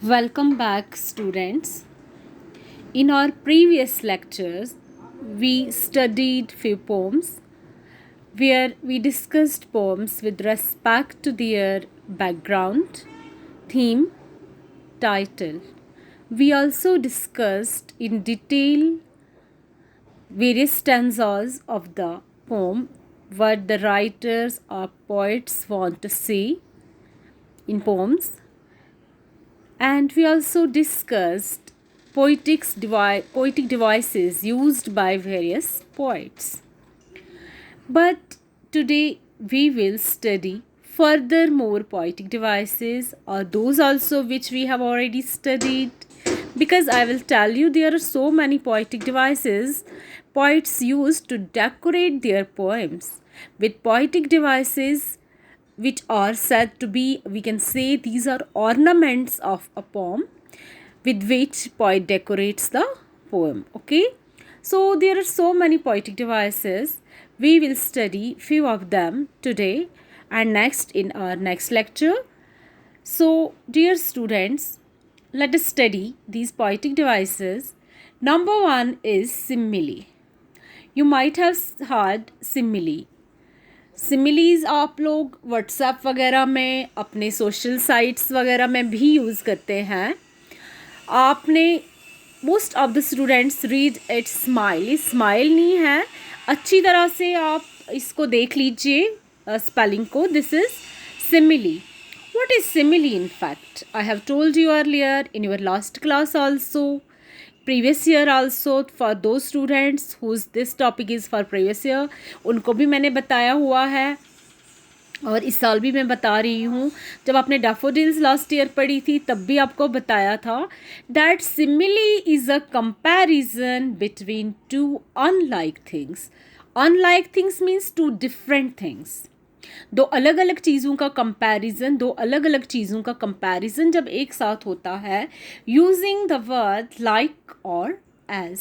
Welcome back, students. In our previous lectures, we studied few poems where we discussed poems with respect to their background, theme, title. We also discussed in detail various stanzas of the poem, what the writers or poets want to say in poems, and we also discussed poetic devices used by various poets. But today we will study further more poetic devices, or those also which we have already studied, because I will tell you there are so many poetic devices poets use to decorate their poems. With poetic devices, which are said to be, we can say, these are ornaments of a poem with which poet decorates the poem. Okay, so there are so many poetic devices. We will study few of them today and next in our next lecture. So dear students, let us study these poetic devices. Number one is simile. You might have heard simile. सिमिलीज़ आप लोग WhatsApp वगैरह में, अपने social sites वगैरह में भी use करते हैं. आपने most of the students read it smile. ये स्माइल नहीं है, अच्छी तरह से आप इसको देख लीजिए स्पेलिंग को. This is simile. What is simile in fact? I have told you earlier in your last class also, previous year also, for those students whose this topic is for previous year, उनको भी मैंने बताया हुआ है और इस साल भी मैं बता रही हूँ. जब आपने डैफोडिल्स लास्ट ईयर पढ़ी थी तब भी आपको बताया था that simile is a comparison between two unlike things. Unlike things means two different things. दो अलग अलग चीज़ों का कंपैरिजन, दो अलग अलग चीज़ों का कंपैरिजन जब एक साथ होता है using the word like or as.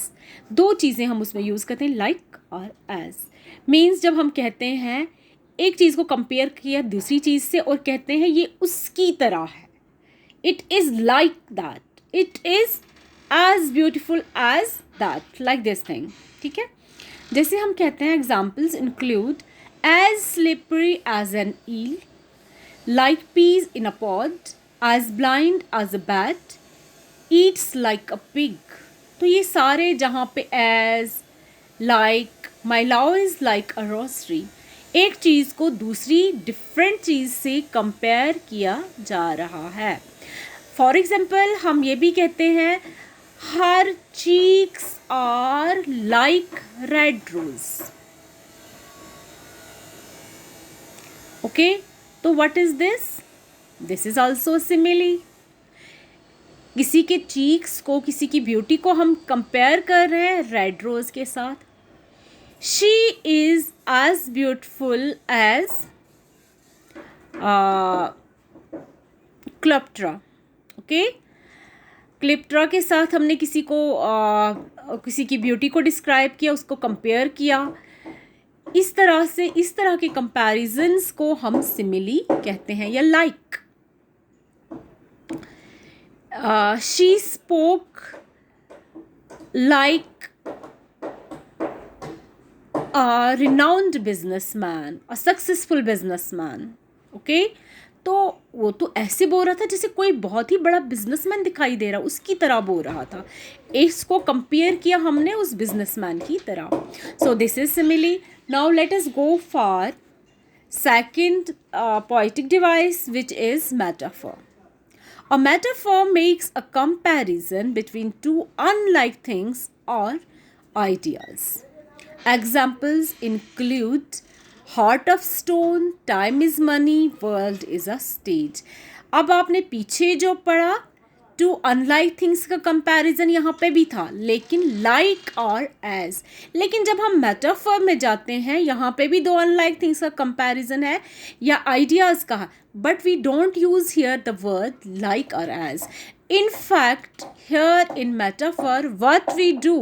दो चीज़ें हम उसमें यूज़ करते हैं, लाइक और एज. मीन्स जब हम कहते हैं एक चीज़ को कंपेयर किया दूसरी चीज़ से और कहते हैं ये उसकी तरह है, it is like that, it is as beautiful as that, like this thing. ठीक है, जैसे हम कहते हैं examples include as slippery as an eel, like peas in a pod, as blind as a bat, eats like a pig. तो ये सारे जहाँ पे as, like, my love is like a rosary, एक चीज़ को दूसरी डिफरेंट चीज़ से कंपेयर किया जा रहा है. फॉर एग्जाम्पल हम ये भी कहते हैं her cheeks are like red rose. Okay, तो what is this? This is also simile. किसी के चीक्स को, किसी की ब्यूटी को हम कंपेयर कर रहे हैं रेड रोज के साथ. She is as beautiful as Cleopatra. Okay, Cleopatra के साथ हमने किसी को किसी की ब्यूटी को डिस्क्राइब किया, उसको कंपेयर किया. इस तरह से, इस तरह के कंपैरिजन्स को हम सिमिली कहते हैं या like. She spoke like a renowned businessman, a successful businessman. Okay, तो वो तो ऐसे बोल रहा था जैसे कोई बहुत ही बड़ा बिजनेसमैन दिखाई दे रहा, उसकी तरह बोल रहा था. इसको कंपेयर किया हमने उस बिजनेसमैन की तरह. So this is simile. Now let us go for second poetic device, which is metaphor. A metaphor makes a comparison between two unlike things or ideas. Examples include heart of stone, time is money, world is a stage. अब आपने पीछे जो पढ़ा to unlike things का comparison यहाँ पे भी था, लेकिन लाइक और एज. लेकिन जब हम मेटाफर में जाते हैं यहाँ पे भी दो अनलाइक थिंग्स का कंपैरिजन है या आइडियाज़ का, but we don't use here the word like or as. In fact here in metaphor what we do,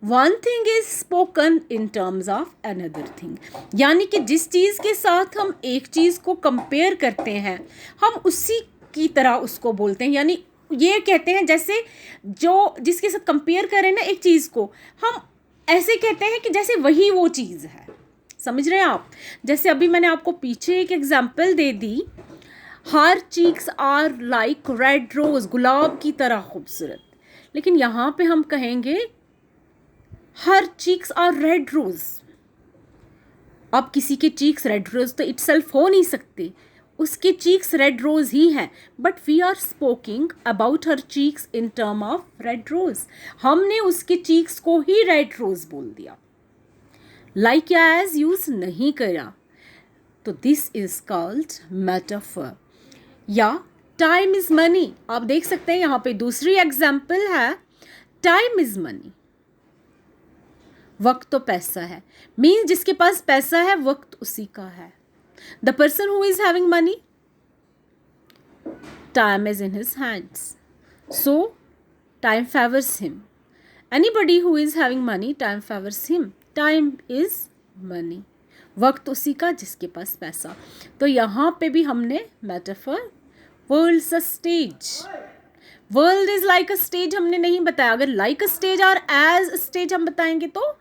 one thing is spoken in terms of another thing. यानी कि जिस चीज़ के साथ हम एक चीज़ को कंपेयर करते हैं हम उसी की तरह उसको बोलते हैं. यानी ये कहते हैं जैसे जो जिसके साथ कंपेयर करें ना एक चीज़ को, हम ऐसे कहते हैं कि जैसे वही वो चीज़ है। समझ रहे हैं आप? जैसे अभी मैंने आपको पीछे एक एग्जाम्पल दे दी, her cheeks are like red rose, गुलाब की तरह खूबसूरत। लेकिन यहाँ पे हम कहेंगे her cheeks are red rose. अब किसी के चीक्स रेड रोज तो इटसेल्फ हो नहीं सकते, उसके चीक्स रेड रोज ही है, but we are speaking about her cheeks in term of red rose. हमने उसके चीक्स को ही रेड रोज बोल दिया, लाइक या एज यूज नहीं करा। तो दिस इज कॉल्ड मेटाफर। या टाइम इज मनी, आप देख सकते हैं यहाँ पे दूसरी एग्जाम्पल है, टाइम इज मनी, वक्त तो पैसा है। मीन्स जिसके पास पैसा है वक्त उसी का है। The person who is having money, time is in his hands, so time favours him. Anybody who is having money, time favours him. Time is money, वक्त उसी का जिसके पास पैसा। तो यहाँ पे भी हमने metaphor, world is a stage, world is like a stage हमने नहीं बताया। अगर लाइक अ स्टेज और एज स्टेज हम बताएंगे तो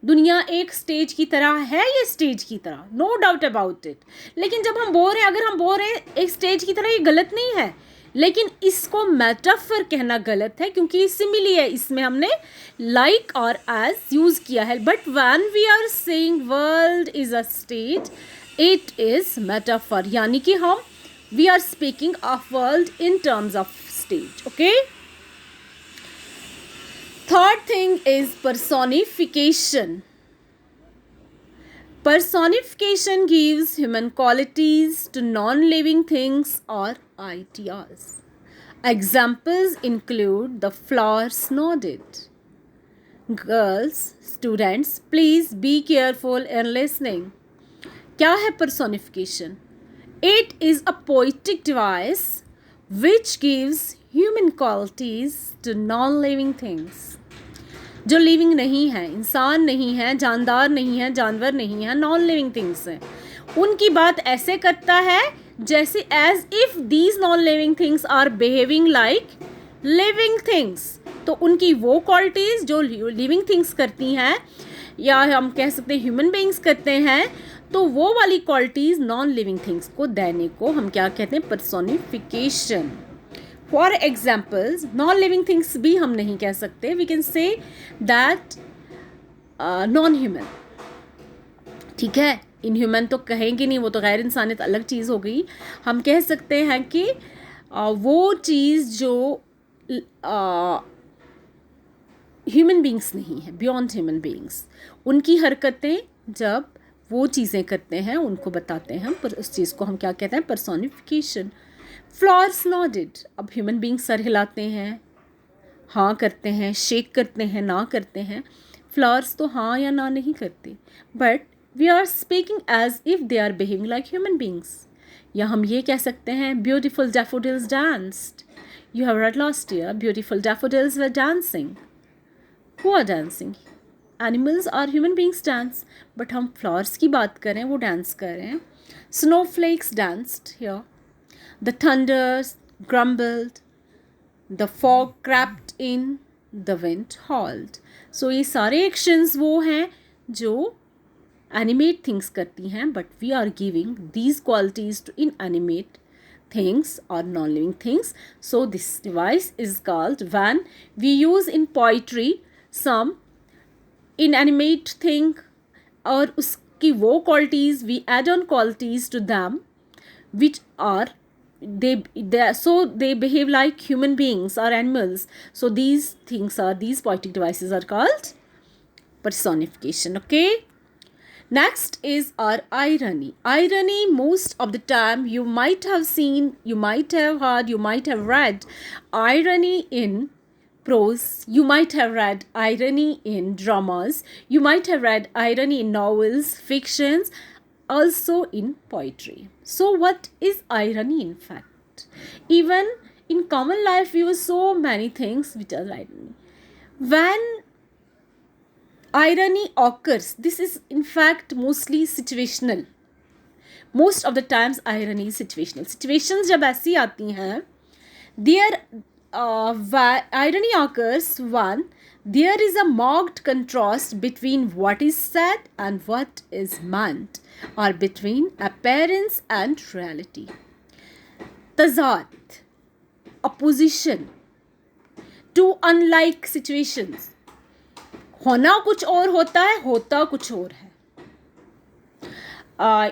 दुनिया एक स्टेज की तरह है, ये स्टेज की तरह, नो डाउट अबाउट इट। लेकिन जब हम बोल रहे हैं, अगर हम बोल रहे हैं एक स्टेज की तरह, ये गलत नहीं है, लेकिन इसको मेटाफर कहना गलत है क्योंकि सिमिली है, इसमें हमने लाइक और एज यूज किया है। But when we are saying world is a stage, it is metaphor, यानी कि हम we are speaking of world in terms of stage. Okay, third thing is personification. Personification gives human qualities to non-living things or ideas. Examples include the flowers nodded. Girls, students, please be careful in listening. क्या है personification? It is a poetic device which gives human qualities to non-living things. जो living नहीं है, इंसान नहीं है, जानदार नहीं है, जानवर नहीं है, नॉन लिविंग थिंग्स हैं, उनकी बात ऐसे करता है जैसे as if these non living things are behaving like living things. तो उनकी वो क्वालिटीज़ जो लिविंग थिंग्स करती हैं, या हम कह सकते हैं ह्यूमन बीइंग्स करते हैं, तो वो वाली क्वालिटीज़ नॉन लिविंग थिंग्स को देने को हम क्या कहते हैं? Personification. For examples, non living things भी हम नहीं कह सकते, we can say that non human, ठीक है। इनह्यूमन तो कहेंगे नहीं, वो तो गैर इंसानियत अलग चीज़ हो गई। हम कह सकते हैं कि वो चीज़ जो ह्यूमन बींग्स नहीं है, बियॉन्ड ह्यूमन बींग्स, उनकी हरकतें जब वो चीज़ें करते हैं उनको बताते हैं, पर उस चीज़ को हम क्या कहते हैं? पर्सोनिफिकेशन। फ्लावर्स नॉडेड, अब ह्यूमन बींग सर हिलाते हैं, हाँ करते हैं, शेक करते हैं, ना करते हैं। फ्लावर्स तो हाँ या ना नहीं करते, but we are speaking as if they are behaving like human beings. या हम ये कह सकते हैं beautiful daffodils danced, you have read last year, beautiful daffodils were dancing. Who are dancing? Animals और ह्यूमन बींग्स डांस, बट हम flowers की बात करें, वो डांस कर रहे हैं। Snowflakes danced here, the thunders grumbled, the fog crept in, the wind howled. So ये सारे एक्शंस वो हैं जो एनिमेट थिंग्स करती हैं, but we are giving these qualities to inanimate things or non-living things. So this device is called, when we use in poetry some inanimate thing और उसकी वो qualities, we add on qualities to them which are they behave like human beings or animals. So these things are, these poetic devices are called personification. Okay, next is our irony. Irony, most of the time you might have seen, you might have heard, you might have read irony in prose, you might have read irony in dramas, you might have read irony in novels, fictions, also in poetry. So what is irony in fact? Even in common life we use so many things which are irony. When irony occurs, this is in fact mostly situational. Most of the times irony is situational. Situations जब ऐसी आती हैं, there irony occurs, one, there is a marked contrast between what is said and what is meant, or between appearance and reality. Tazat, opposition, two unlike situations. होना कुछ और होता है, होता कुछ और है.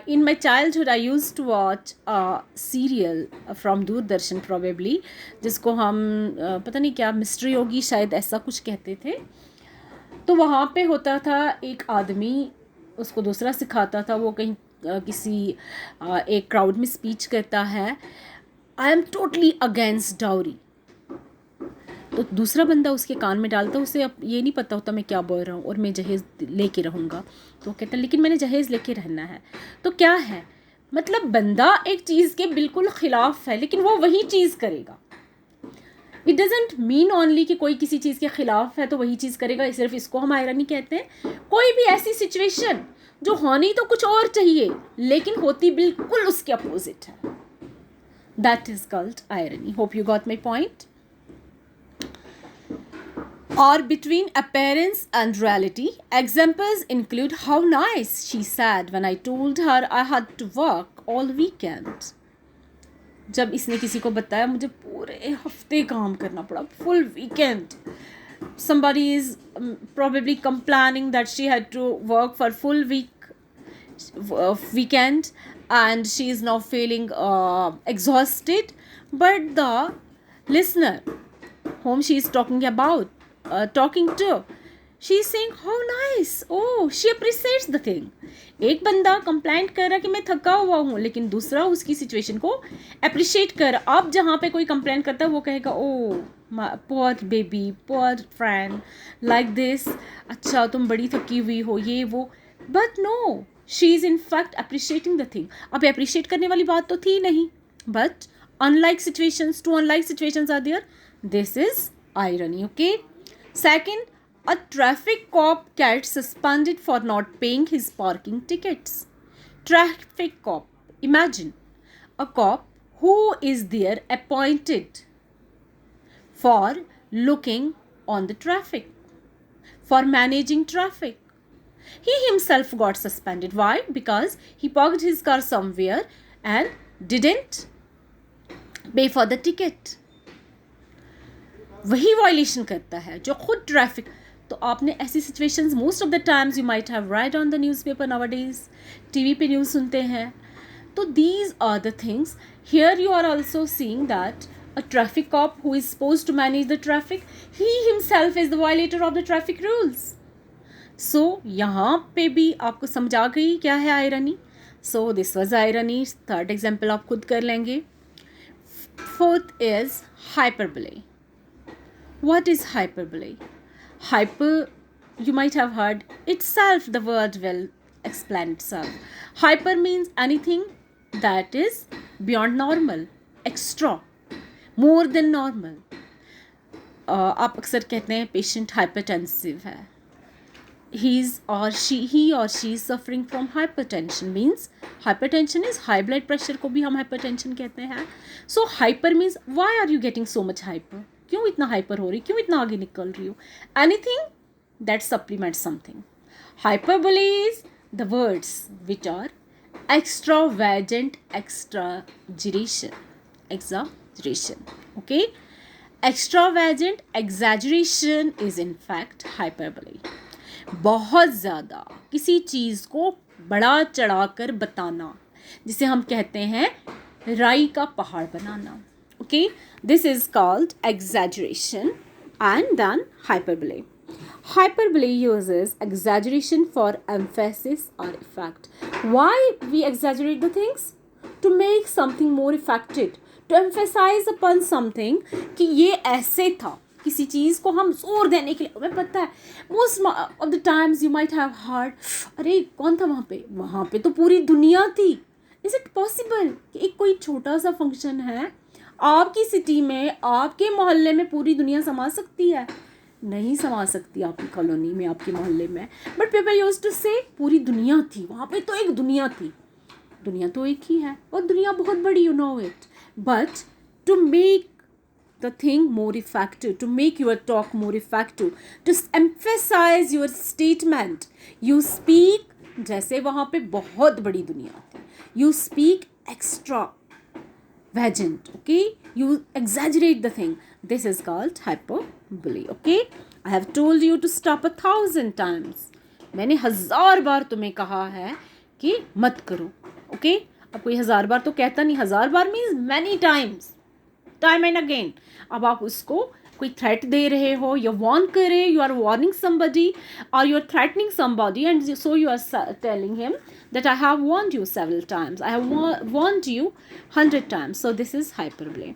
In my childhood, I used to watch a serial from Doordarshan probably, जिसको हम पता नहीं क्या मिस्ट्री होगी शायद ऐसा कुछ कहते थे. तो वहाँ पे होता था एक आदमी, उसको दूसरा सिखाता था, वो कहीं किसी एक क्राउड में स्पीच करता है, I am totally against dowry. तो दूसरा बंदा उसके कान में डालता, उसे अब ये नहीं पता होता मैं क्या बोल रहा हूँ और मैं जहेज़ लेके रहूँगा. तो वो कहता लेकिन मैंने जहेज़ लेके रहना है. तो क्या है मतलब, बंदा एक चीज़ के बिल्कुल ख़िलाफ़ है लेकिन वो वही चीज़ करेगा. इट डजेंट मीन ओनली कि कोई किसी चीज़ के ख़िलाफ़ है तो वही चीज़ करेगा, सिर्फ इसको हम आयरनी कहते हैं. कोई भी ऐसी सिचुएशन जो होनी तो कुछ और चाहिए लेकिन होती बिल्कुल उसके अपोजिट है, that is called irony. Hope you got my point. Or between appearance and reality. Examples include how nice she said when I told her I had to work all weekend. जब इसने किसी को बताया मुझे पूरे हफ्ते काम करना पड़ा, full weekend. Somebody is probably complaining that she had to work for full weekend and she is now feeling exhausted. But the listener whom she is talking to, she is saying how nice, oh she appreciates the thing. एक बंदा complaint कर रहा है कि मैं थका हुआ हूँ, लेकिन दूसरा उसकी सिचुएशन को अप्रिशिएट कर. अब जहाँ पे कोई कंप्लेंट करता है वो कहेगा oh poor baby, poor friend, like this, अच्छा तुम बड़ी थकी हुई हो, ये वो. But no, she is in fact appreciating the thing. अब अप्रिशिएट करने वाली बात तो थी नहीं, but unlike situations, two unlike situations are there. This is irony, okay? Second, a traffic cop gets suspended for not paying his parking tickets. Traffic cop. Imagine a cop who is there appointed for looking on the traffic, for managing traffic. He himself got suspended. Why? Because he parked his car somewhere and didn't pay for the ticket. वही violation करता है जो खुद traffic. तो आपने ऐसी situations most of the times you might have right on the newspaper nowadays, TV पे news सुनते हैं. तो these are the things. Here you are also seeing that a traffic cop who is supposed to manage the traffic, he himself is the violator of the traffic rules. So यहाँ पे भी आपको समझ आ गई क्या है irony. So this was irony. Third example आप खुद कर लेंगे. Fourth is hyperbole. What is hyperbole? Hyper, you might have heard itself, the word will explain itself. Hyper means anything that is beyond normal, extra, more than normal. आप अक्सर कहते हैं patient hypertensive है. he or she is suffering from hypertension. Means hypertension is high blood pressure को भी हम hypertension कहते हैं. So hyper means why are you getting so much hyper? क्यों इतना hyper हो रही, क्यों इतना आगे निकल रही हो? Anything that supplements something. Hyperbole is the words which are extravagant, exaggeration. Okay? Extravagant exaggeration is in fact hyperbole. बहुत ज़्यादा किसी चीज़ को बड़ा चढ़ाकर बताना, जिसे हम कहते हैं राई का पहाड़ बनाना. Okay, this is called exaggeration and then hyperbole. Hyperbole uses exaggeration for emphasis or effect. Why we exaggerate the things? To make something more effective, to emphasize upon something कि ये ऐसे था. किसी चीज़ को हम जोर देने के लिए, हमें पता है most of the times you might have heard, अरे कौन था वहाँ पे तो पूरी दुनिया थी. इज़ इट पॉसिबल कि एक कोई छोटा सा फंक्शन है आपकी सिटी में, आपके मोहल्ले में पूरी दुनिया समा सकती है? नहीं समा सकती आपकी कॉलोनी में, आपके मोहल्ले में. बट पीपल यूज्ड टू से पूरी दुनिया थी वहाँ पे, तो एक दुनिया थी. दुनिया तो एक ही है और दुनिया बहुत बड़ी, you know it. But to make the thing more effective, to make your talk more effective, to emphasize your statement. You speak, जैसे वहाँ पे बहुत बड़ी दुनिया थी, you speak extra vagant, okay, you exaggerate the thing. This is called hyperbole. Okay, I have told you to stop 1,000 times. मैंने 1,000 बार तुम्हें कहा है कि मत करो. okay, अब कोई 1,000 बार तो कहता नहीं, 1,000 बार means many times, time and again. अब आप उसको कोई थ्रेट दे रहे हो, या वार्न कर रहे, यू आर वार्निंग समबडी और you are threatening somebody, and so you are telling him that I have warned you several times, I have warned you 100 times. So this is hyperbole.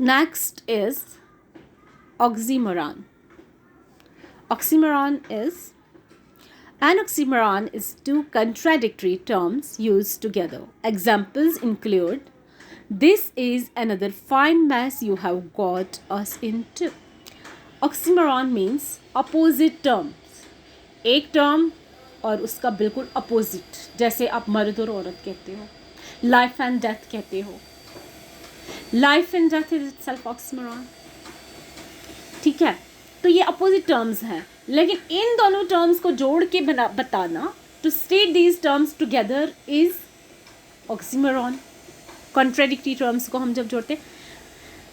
Next is oxymoron. Oxymoron is an oxymoron is two contradictory terms used together. Examples include, this is another fine mess you have got us into. Oxymoron means opposite terms. एक term और उसका बिल्कुल opposite, जैसे आप मर्द और औरत कहते हो, लाइफ एंड डेथ कहते हो. Life and death is itself oxymoron. ठीक है, तो ये अपोजिट टर्म्स हैं, लेकिन इन दोनों टर्म्स को जोड़ के बताना, to state these terms together is oxymoron. Contradictory terms को हम जब जोड़ते,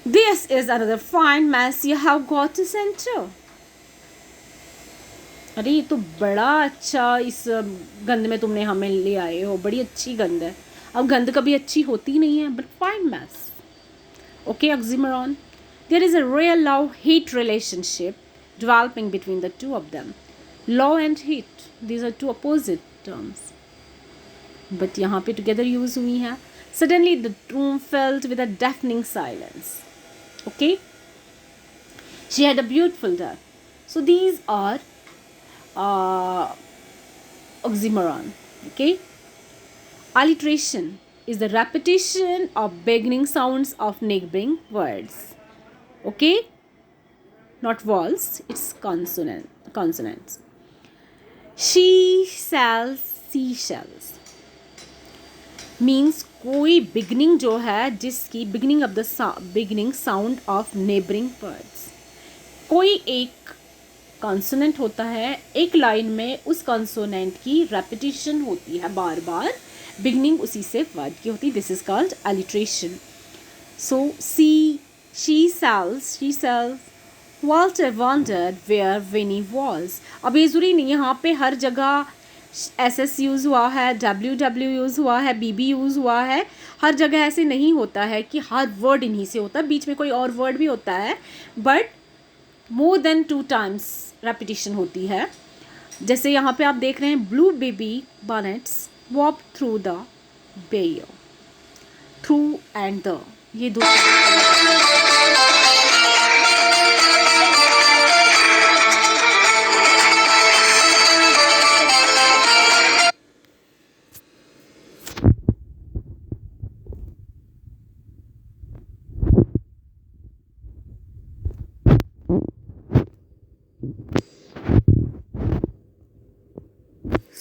this is another fine mess you have got to centre. अरे ये तो बड़ा अच्छा, इस गंद में तुमने हमें ले आए हो, बड़ी अच्छी गंद है. अब गंद कभी अच्छी होती नहीं है, but fine mess. Okay, oxymoron. There is a real love hate relationship developing between the two of them. Love and hate, these are two opposite terms, but यहाँ पे together use हुई हैं. Suddenly the room filled with a deafening silence. Okay, she had a beautiful death. So these are oxymoron. Okay, alliteration is the repetition of beginning sounds of neighboring words. Okay, not vowels, it's consonants. She sells seashells means कोई beginning जो है, जिसकी beginning of the beginning sound of neighboring words. कोई एक consonant होता है, एक line में उस कॉन्सोनेंट की रेपिटेशन होती है बार बार, बिगनिंग उसी से वर्ड की होती है. This is called alliteration. So she sells Walter wondered where Winnie was. अब ये ज़रूरी नहीं, यहाँ पे हर जगह SS यूज़ हुआ है, WW यूज़ हुआ है, BB यूज़ हुआ है. हर जगह ऐसे नहीं होता है कि हर वर्ड इन्हीं से होता है, बीच में कोई और वर्ड भी होता है, but more than 2 times repetition होती है. जैसे यहाँ पे आप देख रहे हैं, blue baby bonnets walk through the bear. Through and the, ये दो.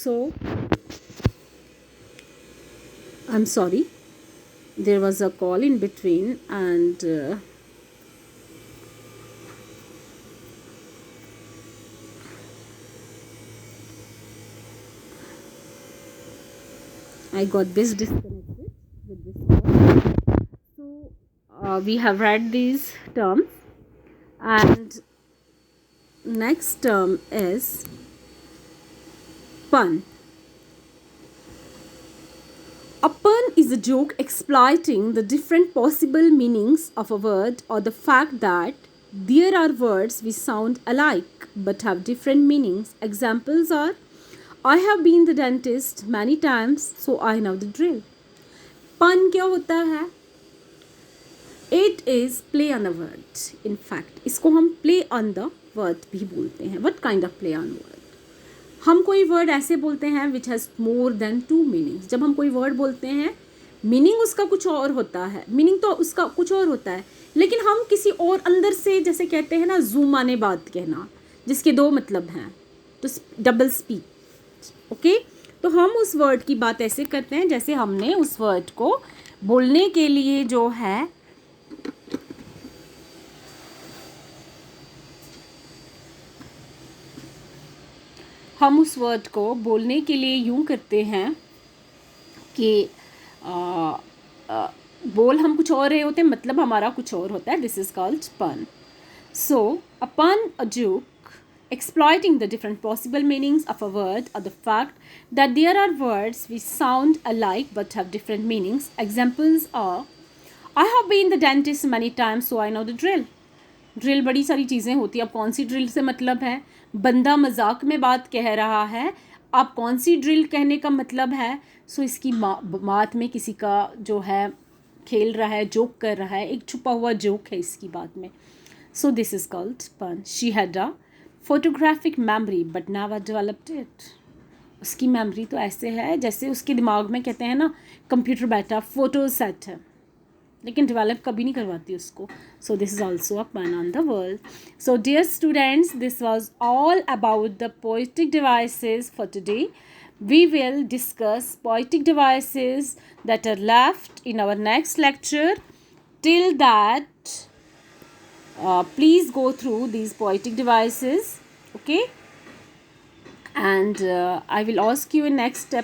So I'm sorry, there was a call in between, and I got this disconnected with this call. So we have read these terms, and next term is pun. A pun is a joke exploiting the different possible meanings of a word, or the fact that there are words which sound alike but have different meanings. Examples are, I have been the dentist many times, so I know the drill. Pun क्या होता है? It is play on a word. In fact, इसको हम play on the word भी बोलते हैं. What kind of play on word? हम कोई वर्ड ऐसे बोलते हैं which has more than 2 meanings. जब हम कोई वर्ड बोलते हैं, मीनिंग उसका कुछ और होता है, मीनिंग तो उसका कुछ और होता है, लेकिन हम किसी और अंदर से, जैसे कहते हैं ना, जूम आने बात कहना, जिसके 2 मतलब हैं, तो डबल स्पीच. ओके, तो हम उस वर्ड की बात ऐसे करते हैं जैसे हमने उस वर्ड को बोलने के लिए जो है हम उस वर्ड को बोलने के लिए यूँ करते हैं कि बोल हम कुछ और रहे होते हैं, मतलब हमारा कुछ और होता है. This is called pun. So, a pun, a joke, exploiting the different possible meanings of a word or the fact that there are words which sound alike but have different meanings. Examples are, I have been the dentist many times, so I know the drill. Drill बड़ी सारी चीज़ें होती हैं. अब कौन सी drill से मतलब है, बंदा मजाक में बात कह रहा है, अब कौन सी ड्रिल कहने का मतलब है. सो इसकी बात में किसी का जो है खेल रहा है, जोक कर रहा है, एक छुपा हुआ जोक है इसकी बात में. सो दिस इज़ कॉल्ड पन. She had a photographic memory but now developed it. उसकी मेमोरी तो ऐसे है जैसे उसके दिमाग में, कहते हैं ना, कंप्यूटर बैठा फोटो सेट है, लेकिन डेवलप कभी नहीं करवाती उसको. So this is also a pun on the world. So dear students, this was all about the poetic devices for today. We will discuss poetic devices that are left in our next lecture. Till that, please go through these poetic devices, okay? And I will ask you in next